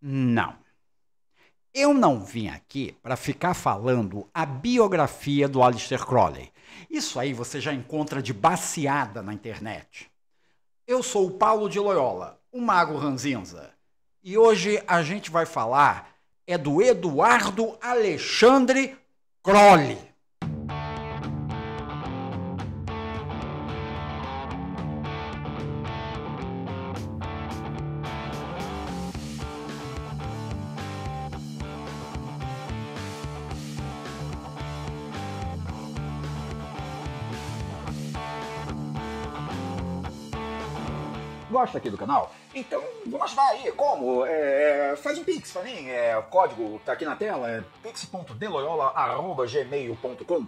Não. Eu não vim aqui para ficar falando a biografia do Aleister Crowley. Isso aí você já encontra de baseada na internet. Eu sou o Paulo de Loyola, o Mago Ranzinza. E hoje a gente vai falar do Eduardo Alexandre Crowley. Gosta aqui do canal? Então vamos ajudar aí. Como? Faz um pix pra mim. O código tá aqui na tela. É pix.deloyola@gmail.com. Ou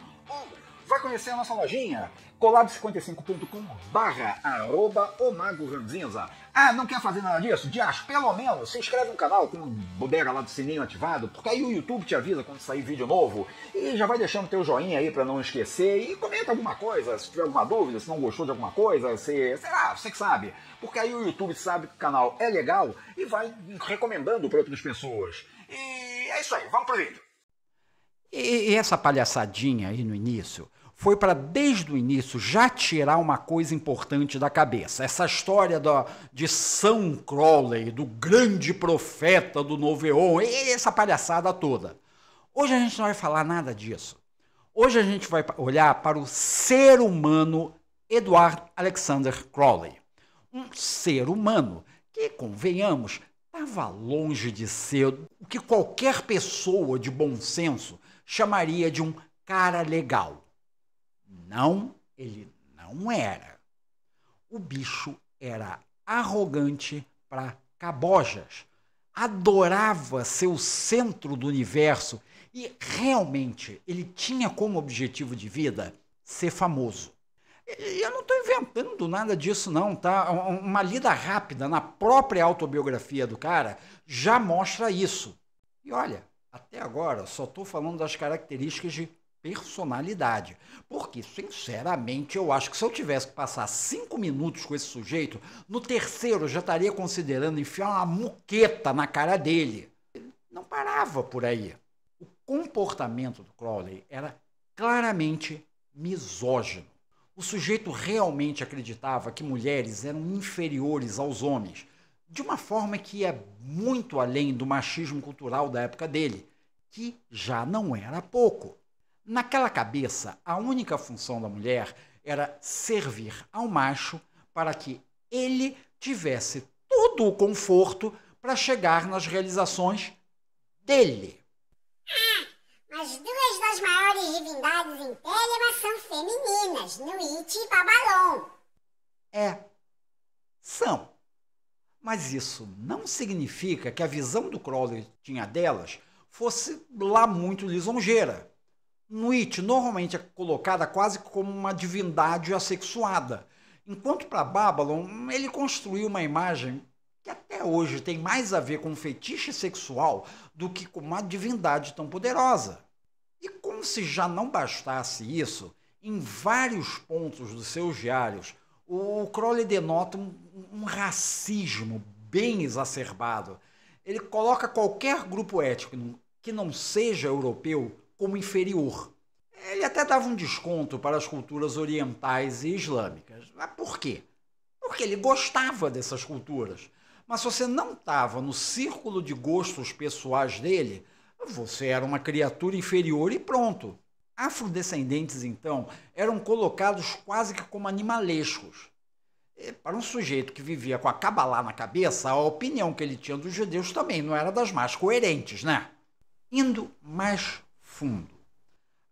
vai conhecer a nossa lojinha. colab55.com/@omagoranzinza. Ah, não quer fazer nada disso? Pelo menos se inscreve no canal com bodega lá do sininho ativado, porque aí o YouTube te avisa quando sair vídeo novo. E já vai deixando teu joinha aí pra não esquecer. E comenta alguma coisa, se tiver alguma dúvida, se não gostou de alguma coisa, sei lá, você que sabe. Porque aí o YouTube sabe que o canal é legal e vai recomendando para outras pessoas. E é isso aí, vamos pro vídeo. E essa palhaçadinha aí no início foi para, desde o início, já tirar uma coisa importante da cabeça. Essa história de São Crowley, do grande profeta do Novo Éon, e essa palhaçada toda. Hoje a gente não vai falar nada disso. Hoje a gente vai olhar para o ser humano Edward Alexander Crowley. Um ser humano que, convenhamos, estava longe de ser o que qualquer pessoa de bom senso chamaria de um cara legal. Não, ele não era. O bicho era arrogante para cabojas, adorava ser o centro do universo e realmente ele tinha como objetivo de vida ser famoso. E eu não estou inventando nada disso não, tá? Uma lida rápida na própria autobiografia do cara já mostra isso. E olha, até agora só estou falando das características de personalidade, porque sinceramente eu acho que se eu tivesse que passar 5 minutos com esse sujeito, no terceiro eu já estaria considerando enfiar uma muqueta na cara dele. Ele não parava por aí. O comportamento do Crowley era claramente misógino. O sujeito realmente acreditava que mulheres eram inferiores aos homens, de uma forma que ia muito além do machismo cultural da época dele, que já não era pouco. Naquela cabeça, a única função da mulher era servir ao macho para que ele tivesse todo o conforto para chegar nas realizações dele. As duas das maiores divindades em Telemann são femininas, Nuit e Babalon. São. Mas isso não significa que a visão do Crowley tinha delas fosse lá muito lisonjeira. Nuit normalmente é colocada quase como uma divindade assexuada, enquanto para Babylon ele construiu uma imagem que até hoje tem mais a ver com um fetiche sexual do que com uma divindade tão poderosa. E como se já não bastasse isso, em vários pontos dos seus diários, o Crowley denota um racismo bem exacerbado. Ele coloca qualquer grupo étnico que não seja europeu como inferior. Ele até dava um desconto para as culturas orientais e islâmicas. Mas por quê? Porque ele gostava dessas culturas. Mas se você não estava no círculo de gostos pessoais dele, você era uma criatura inferior e pronto. Afrodescendentes, então, eram colocados quase que como animalescos. E para um sujeito que vivia com a Cabalá na cabeça, a opinião que ele tinha dos judeus também não era das mais coerentes, né? Indo mais fundo,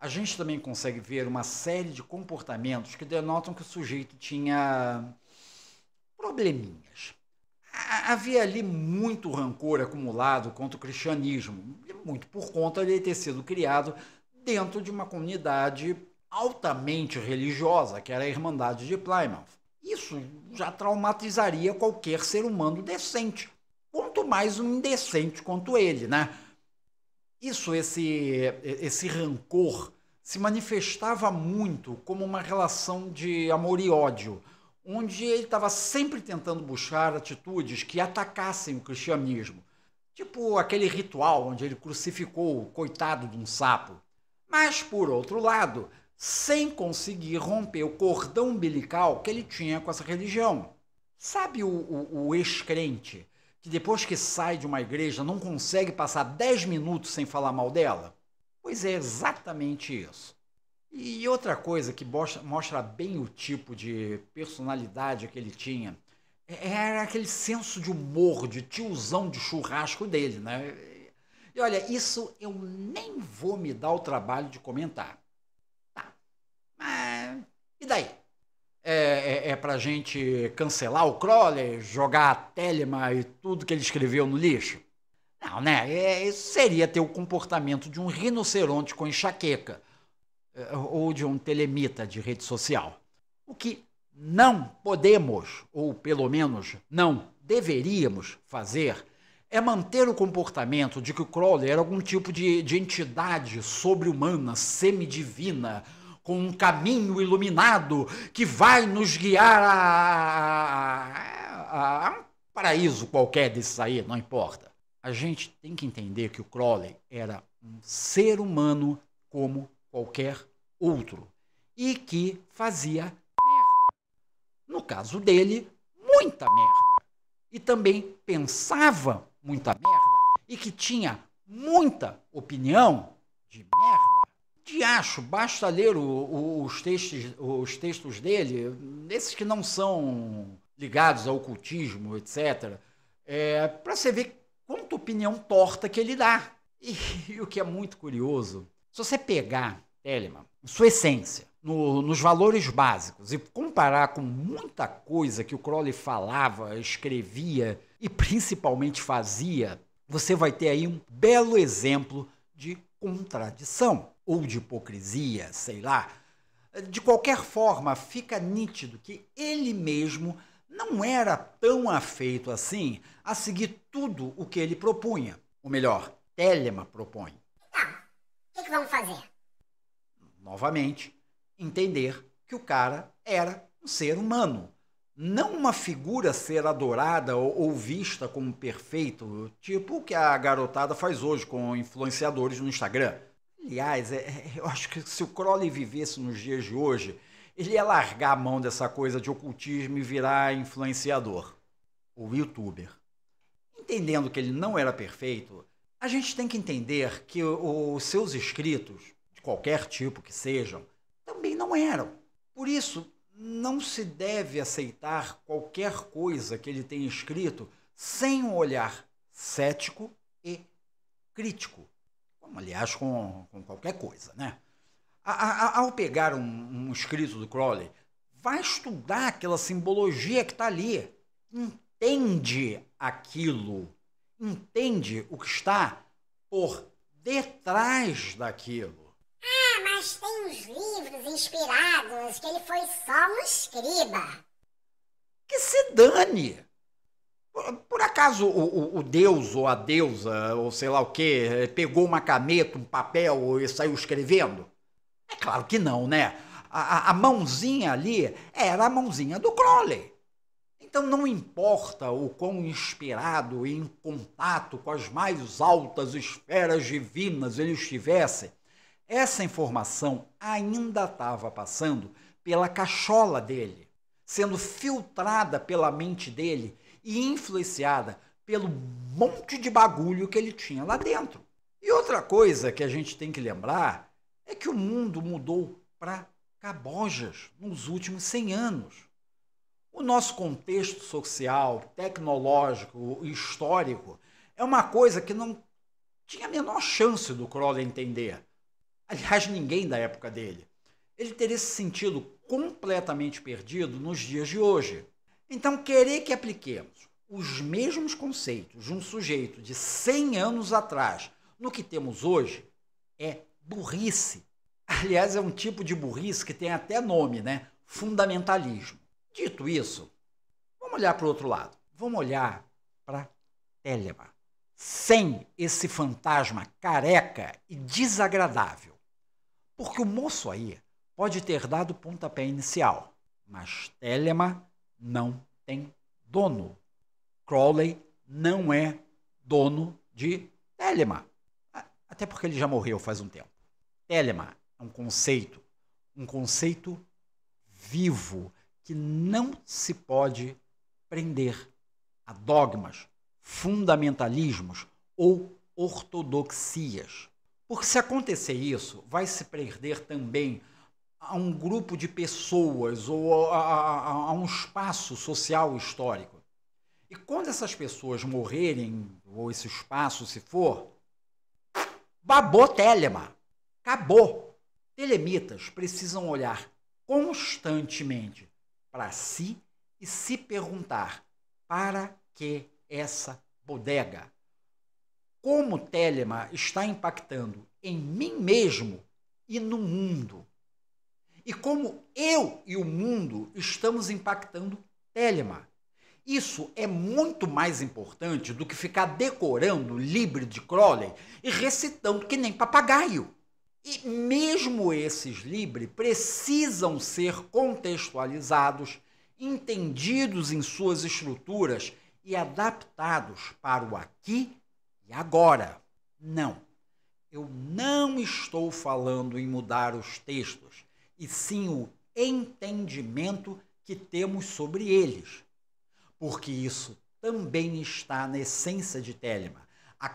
a gente também consegue ver uma série de comportamentos que denotam que o sujeito tinha probleminhas. Havia ali muito rancor acumulado contra o cristianismo, muito por conta de ele ter sido criado dentro de uma comunidade altamente religiosa, que era a Irmandade de Plymouth. Isso já traumatizaria qualquer ser humano decente, quanto mais um indecente quanto ele, né? Esse rancor se manifestava muito como uma relação de amor e ódio, onde ele estava sempre tentando buscar atitudes que atacassem o cristianismo, Tipo aquele ritual onde ele crucificou o coitado de um sapo. Mas, por outro lado, sem conseguir romper o cordão umbilical que ele tinha com essa religião. Sabe o ex-crente que depois que sai de uma igreja não consegue passar 10 minutos sem falar mal dela? Pois é exatamente isso. E outra coisa que mostra bem o tipo de personalidade que ele tinha era aquele senso de humor, de tiozão de churrasco dele, né? E olha, isso eu nem vou me dar o trabalho de comentar. Tá, mas e daí? É pra gente cancelar o Crowley, jogar a Telemann e tudo que ele escreveu no lixo? Não, né? Isso seria ter o comportamento de um rinoceronte com enxaqueca ou de um telemita de rede social. O que não podemos, ou pelo menos não deveríamos fazer, é manter o comportamento de que o Crowley era algum tipo de entidade sobre-humana, semidivina, com um caminho iluminado que vai nos guiar a um paraíso qualquer desses aí, não importa. A gente tem que entender que o Crowley era um ser humano como qualquer outro e que fazia merda. No caso dele, muita merda. E também pensava muita merda e que tinha muita opinião de merda. Diacho, basta ler os textos dele, esses que não são ligados ao ocultismo, etc., para você ver quanta opinião torta que ele dá. E o que é muito curioso, se você pegar Telemann, sua essência, nos valores básicos, e comparar com muita coisa que o Crowley falava, escrevia e principalmente fazia, você vai ter aí um belo exemplo de contradição ou de hipocrisia, sei lá. De qualquer forma, fica nítido que ele mesmo não era tão afeito assim a seguir tudo o que ele propunha. Ou melhor, Telemann propõe. Então, o que vamos fazer? Novamente, entender que o cara era um ser humano, não uma figura a ser adorada ou vista como perfeito, tipo o que a garotada faz hoje com influenciadores no Instagram. Aliás, eu acho que se o Crowley vivesse nos dias de hoje, ele ia largar a mão dessa coisa de ocultismo e virar influenciador ou youtuber. Entendendo que ele não era perfeito, a gente tem que entender que os seus escritos, de qualquer tipo que sejam, também não eram. Por isso, não se deve aceitar qualquer coisa que ele tenha escrito sem um olhar cético e crítico. Como, aliás, com qualquer coisa, né? Ao pegar um escrito do Crowley, vai estudar aquela simbologia que está ali. Entende aquilo. Entende o que está por detrás daquilo. Mas tem uns livros inspirados que ele foi só um escriba. Que se dane! Por acaso o deus ou a deusa, ou sei lá o que, pegou uma caneta, um papel e saiu escrevendo? É claro que não, né? A mãozinha ali era a mãozinha do Crowley. Então não importa o quão inspirado e em contato com as mais altas esferas divinas ele estivesse, essa informação ainda estava passando pela cachola dele, sendo filtrada pela mente dele e influenciada pelo monte de bagulho que ele tinha lá dentro. E outra coisa que a gente tem que lembrar é que o mundo mudou para cabojas nos últimos 100 anos. O nosso contexto social, tecnológico e histórico é uma coisa que não tinha a menor chance do Crowley entender. Aliás, ninguém da época dele. Ele teria se sentido completamente perdido nos dias de hoje. Então, querer que apliquemos os mesmos conceitos de um sujeito de 100 anos atrás no que temos hoje é burrice. Aliás, é um tipo de burrice que tem até nome, né? Fundamentalismo. Dito isso, vamos olhar para o outro lado. Vamos olhar para Telemann. Sem esse fantasma careca e desagradável. Porque o moço aí pode ter dado o pontapé inicial, mas Telemann não tem dono. Crowley não é dono de Telemann. Até porque ele já morreu faz um tempo. Telemann é um conceito vivo que não se pode prender a dogmas, fundamentalismos ou ortodoxias. Porque se acontecer isso, vai se perder também a um grupo de pessoas ou a um espaço social histórico. E quando essas pessoas morrerem, ou esse espaço se for, babou Telemann. Acabou. Telemitas precisam olhar constantemente para si e se perguntar: para que essa bodega? Como Telemann está impactando em mim mesmo e no mundo? E como eu e o mundo estamos impactando Telemann? Isso é muito mais importante do que ficar decorando o livro de Crowley e recitando que nem papagaio. E mesmo esses livros precisam ser contextualizados, entendidos em suas estruturas e adaptados para o aqui e agora. Não, eu não estou falando em mudar os textos, e sim o entendimento que temos sobre eles. Porque isso também está na essência de Telemann. A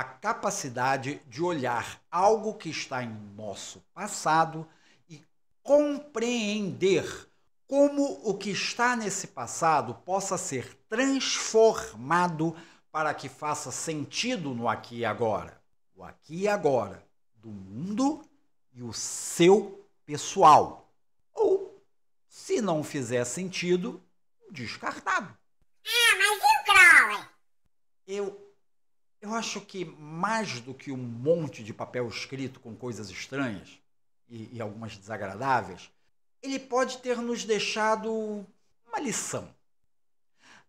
capacidade de olhar algo que está em nosso passado e compreender como o que está nesse passado possa ser transformado para que faça sentido no aqui e agora. O aqui e agora do mundo e o seu pessoal. Ou, se não fizer sentido, descartado. Ah, mas e o Crowley? Eu acho que mais do que um monte de papel escrito com coisas estranhas e algumas desagradáveis, ele pode ter nos deixado uma lição.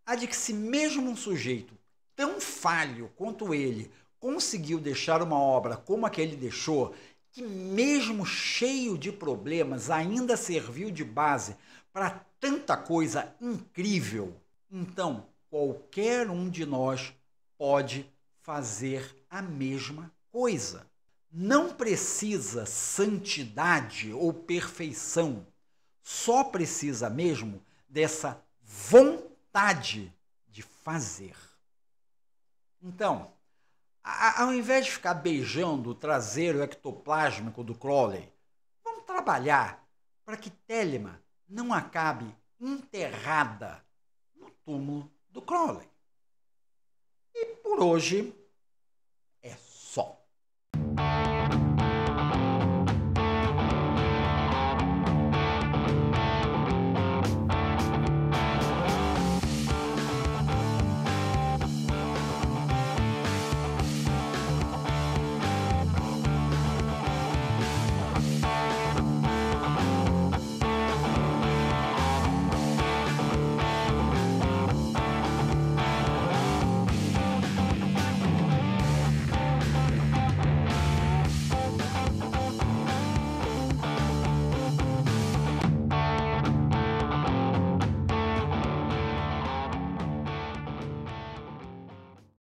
A de que se mesmo um sujeito tão falho quanto ele conseguiu deixar uma obra como a que ele deixou, que mesmo cheio de problemas ainda serviu de base para tanta coisa incrível, então qualquer um de nós pode fazer a mesma coisa. Não precisa santidade ou perfeição, só precisa mesmo dessa vontade de fazer. Então, ao invés de ficar beijando o traseiro ectoplásmico do Crowley, vamos trabalhar para que Telemann não acabe enterrada no túmulo do Crowley. E por hoje